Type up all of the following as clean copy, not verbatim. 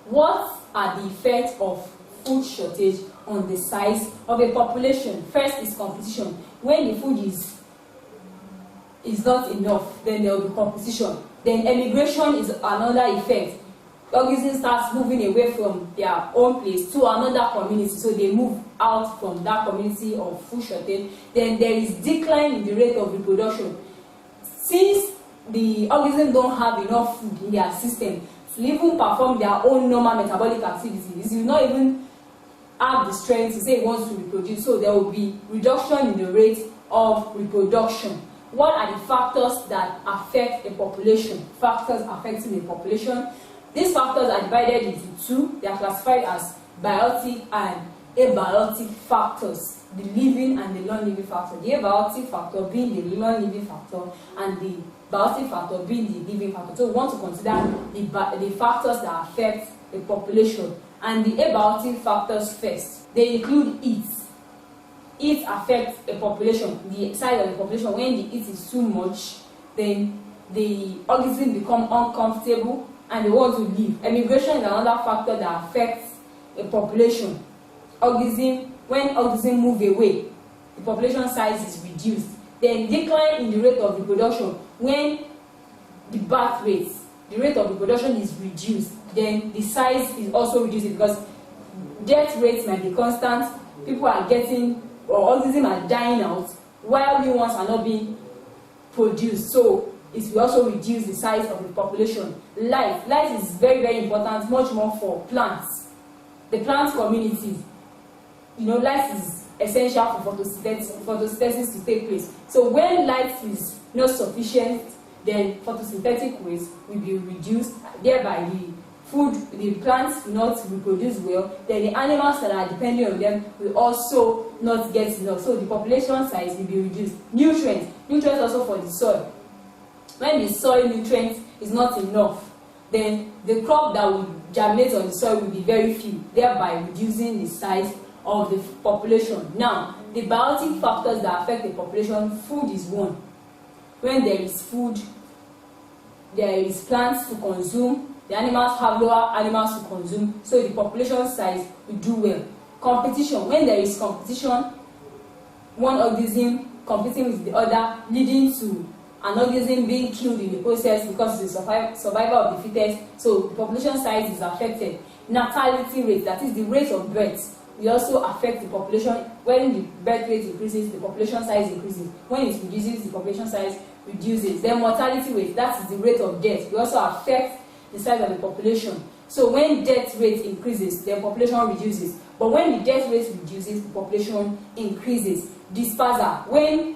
What are the effects of food shortage on the size of a population? First is competition. When the food is not enough, then there will be competition. Then emigration is another effect. Organisms start moving away from their own place to another community, so they move out from that community of food shortage. Then there is decline in the rate of reproduction. Since the organisms don't have enough food in their system to even perform their own normal metabolic activities, you will not even have the strength to say it wants to reproduce, so there will be reduction in the rate of reproduction. What are the factors that affect a population? Factors affecting a population. These factors are divided into two. They are classified as biotic and abiotic factors, the living and the non-living factor. The abiotic factor being the non-living factor and the biotic factor being the living factor. So we want to consider the factors that affect a population. And the abiotic factors first. They include heat. Heat affects a population, the size of the population. When the heat is too much, then the organisms become uncomfortable and they want to leave. Emigration is another factor that affects a population. When organisms move away, the population size is reduced. Then decline in the rate of reproduction. When the birth rate, the rate of reproduction is reduced, then the size is also reduced because death rates might be constant. People are getting, or organisms are dying out, while new ones are not being produced. So it will also reduce the size of the population. Light is very, very important, much more for plants. The plant community, light is essential for photosynthesis to take place. So when light is not sufficient, then photosynthetic waste will be reduced, thereby the plants will not reproduce well, then the animals that are depending on them will also not get enough. So the population size will be reduced. Nutrients also for the soil. When the soil nutrients is not enough, then the crop that will germinate on the soil will be very few, thereby reducing the size of the population. Now, the biotic factors that affect the population, food is one. When there is food, there is plants to consume, the animals have lower animals to consume, so the population size will do well. Competition, when there is competition, one organism competing with the other, leading to an organism being killed in the process because it's the survival of the fittest, so the population size is affected. Natality rate, that is the rate of birth, will also affect the population. When the birth rate increases, the population size increases. When it reduces, the population size reduces. Then mortality rate, that is the rate of death, will also affect the size of the population. So when death rate increases, the population reduces. But when the death rate reduces, the population increases. Dispersal, when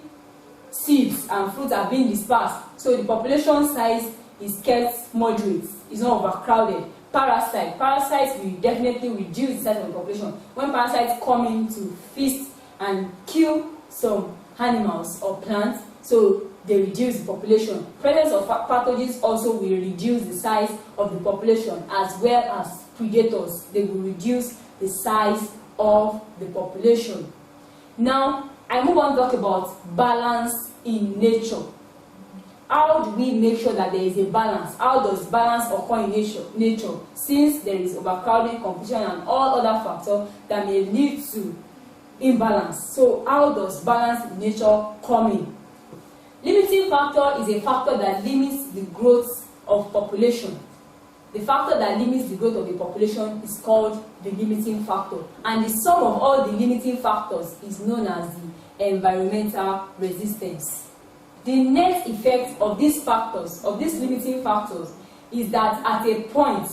seeds and fruits are being dispersed, so the population size is kept moderate, it's not overcrowded. Parasites will definitely reduce the size of the population. When parasites come in to feast and kill some animals or plants, so they reduce the population. Presence of pathogens also will reduce the size of the population, as well as predators. They will reduce the size of the population. Now, I move on to talk about balance in nature. How do we make sure that there is a balance? How does balance occur in nature? Since there is overcrowding, competition, and all other factors that may lead to imbalance. So how does balance in nature come in? Limiting factor is a factor that limits the growth of population. The factor that limits the growth of a population is called the limiting factor. And the sum of all the limiting factors is known as the environmental resistance. The net effect of these factors, of these limiting factors, is that at a point,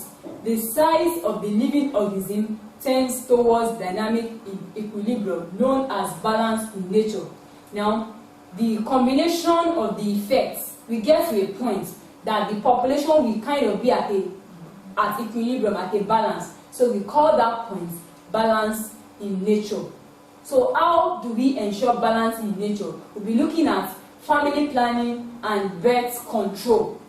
the size of the living organism tends towards dynamic equilibrium, known as balance in nature. Now, the combination of the effects, we get to a point that the population will kind of be at equilibrium, at a balance. So we call that point balance in nature. So how do we ensure balance in nature? We'll be looking at family planning and birth control.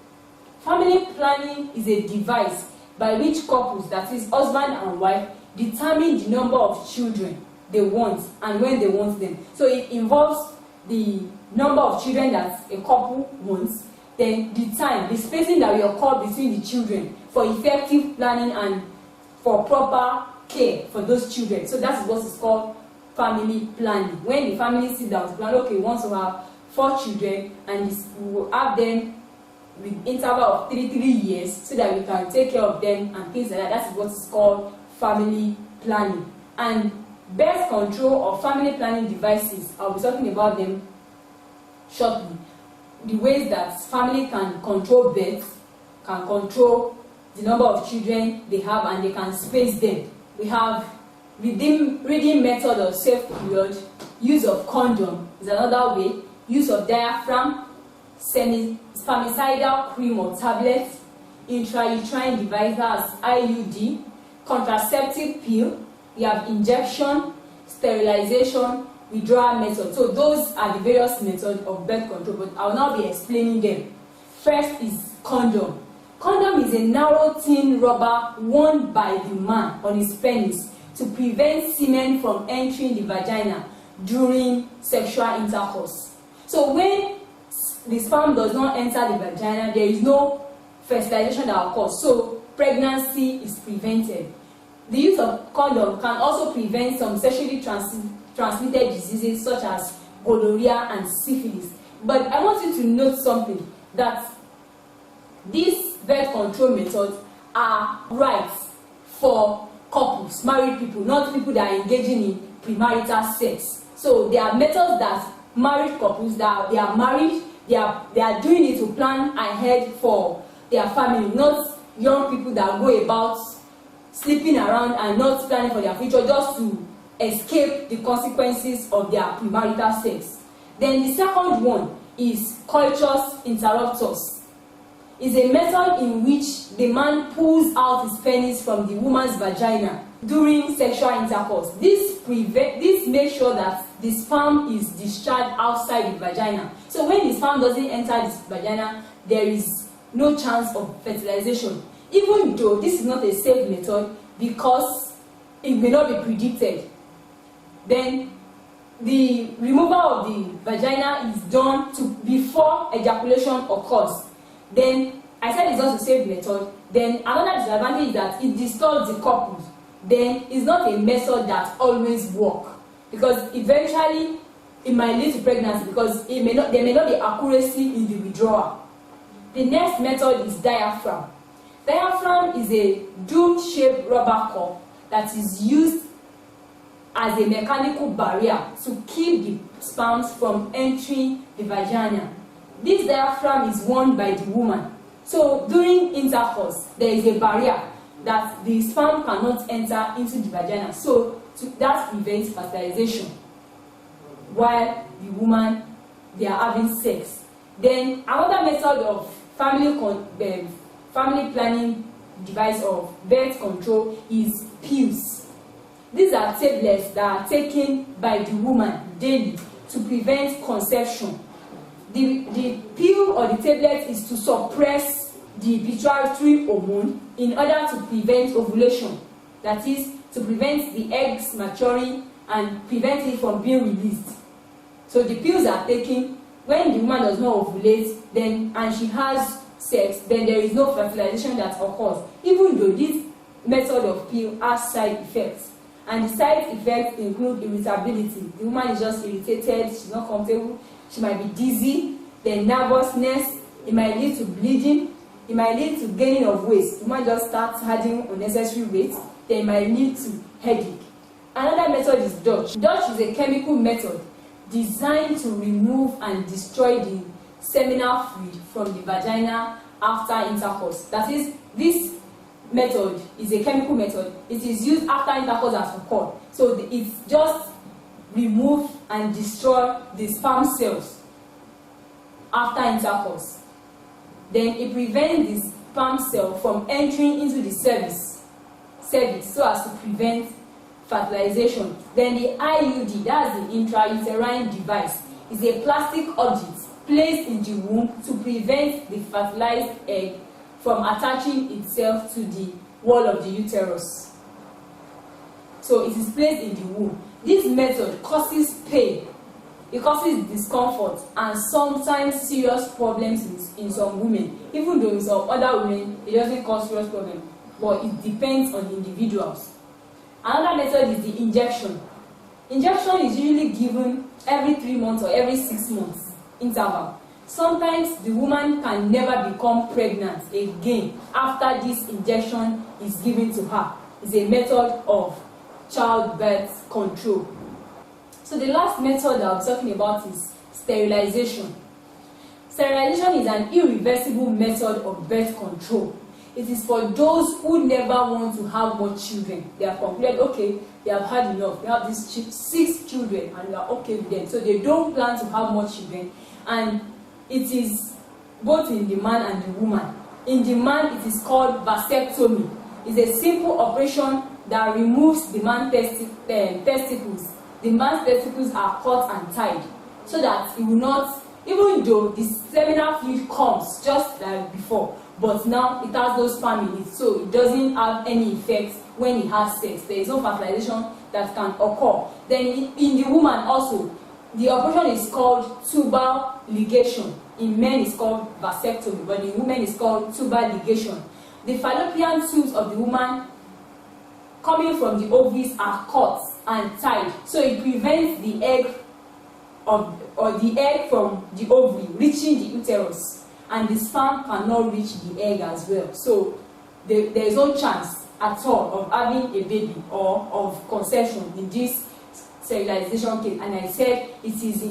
Family planning is a device by which couples, that is husband and wife, determine the number of children they want and when they want them. So it involves the number of children that a couple wants, then the time, the spacing that will occur between the children for effective planning and for proper care for those children. So that is what is called family planning. When the family sit down to plan, okay, we want to have 4 children, and we will have them with interval of 3 years so that we can take care of them and things like that. That is what is called family planning. And birth control or family planning devices, I'll be talking about them shortly. The ways that family can control birth, can control the number of children they have, and they can space them. We have reading method of safe period, use of condom is another way, use of diaphragm, spermicidal cream or tablets, intrauterine devices as IUD, contraceptive pill, we have injection, sterilization, withdrawal method. So those are the various methods of birth control, but I will now be explaining them. First is condom. Condom is a narrow, thin rubber worn by the man on his penis to prevent semen from entering the vagina during sexual intercourse. So when the sperm does not enter the vagina, there is no fertilization that occurs, so pregnancy is prevented. The use of condom can also prevent some sexually transmitted diseases such as gonorrhea and syphilis. But I want you to note something, that these birth control methods are right for couples, married people, not people that are engaging in premarital sex. So there are methods that married couples that they are married, they are doing it to plan ahead for their family, not young people that go about sleeping around and not planning for their future just to escape the consequences of their premarital sex. Then the second one is coitus interruptus. It's a method in which the man pulls out his penis from the woman's vagina during sexual intercourse. This makes sure that the sperm is discharged outside the vagina. So when the sperm doesn't enter the vagina, there is no chance of fertilization. Even though this is not a safe method because it may not be predicted. Then the removal of the vagina is done before ejaculation occurs. Then I said it's not a safe method. Then another disadvantage is that it disturbs the couples. Then it's not a method that always works, because eventually it might lead to pregnancy because there may not be accuracy in the withdrawal. The next method is diaphragm. Diaphragm is a dome-shaped rubber cup that is used as a mechanical barrier to keep the sperms from entering the vagina. This diaphragm is worn by the woman. So during intercourse, there is a barrier that the sperm cannot enter into the vagina. So that prevents fertilization while the woman, they are having sex. Then another method of family planning device of birth control is pills. These are tablets that are taken by the woman daily to prevent conception. The pill or the tablet is to suppress the pituitary hormone in order to prevent ovulation. That is, to prevent the eggs maturing and prevent it from being released. So the pills are taken when the woman does not ovulate, and she has sex, then there is no fertilization that occurs, even though this method of pill has side effects. And the side effects include irritability. The woman is just irritated, she's not comfortable, she might be dizzy, then nervousness, it might lead to bleeding, it might lead to gaining of weight. The woman just starts adding unnecessary weight, then it might lead to headache. Another method is Dutch. Dutch is a chemical method designed to remove and destroy the seminal fluid from the vagina after intercourse. That is, this method is a chemical method. It is used after intercourse has occurred. So it just remove and destroy the sperm cells after intercourse. Then it prevents the sperm cell from entering into the cervix so as to prevent fertilization. Then the IUD, that's the intrauterine device, is a plastic object placed in the womb to prevent the fertilized egg from attaching itself to the wall of the uterus. So it is placed in the womb. This method causes pain, it causes discomfort, and sometimes serious problems in some women. Even though in some other women, it doesn't cause serious problems. but it depends on individuals. Another method is the injection. Injection is usually given every 3 months or every 6 months interval. Sometimes the woman can never become pregnant again after this injection is given to her. It's a method of childbirth control. So the last method that I'm talking about is sterilization. Sterilization is an irreversible method of birth control. It is for those who never want to have more children. They have concluded, okay, they have had enough. They have these 6 children and they are okay with them. So they don't plan to have more children. And it is both in the man and the woman. In the man, it is called vasectomy. It's a simple operation that removes the man's testicles. The man's testicles are cut and tied so that it will not, even though the seminal fluid comes just like before, but now it has no sperm in it, so it doesn't have any effect when he has sex. There is no fertilization that can occur. Then in the woman also, the operation is called tubal ligation. In men it's called vasectomy, but in women it's called tubal ligation. The fallopian tubes of the woman coming from the ovaries are cut and tied, so it prevents the egg the egg from the ovary reaching the uterus, and the sperm cannot reach the egg as well. So there is no chance at all of having a baby or of conception in this sterilization case. And I said it is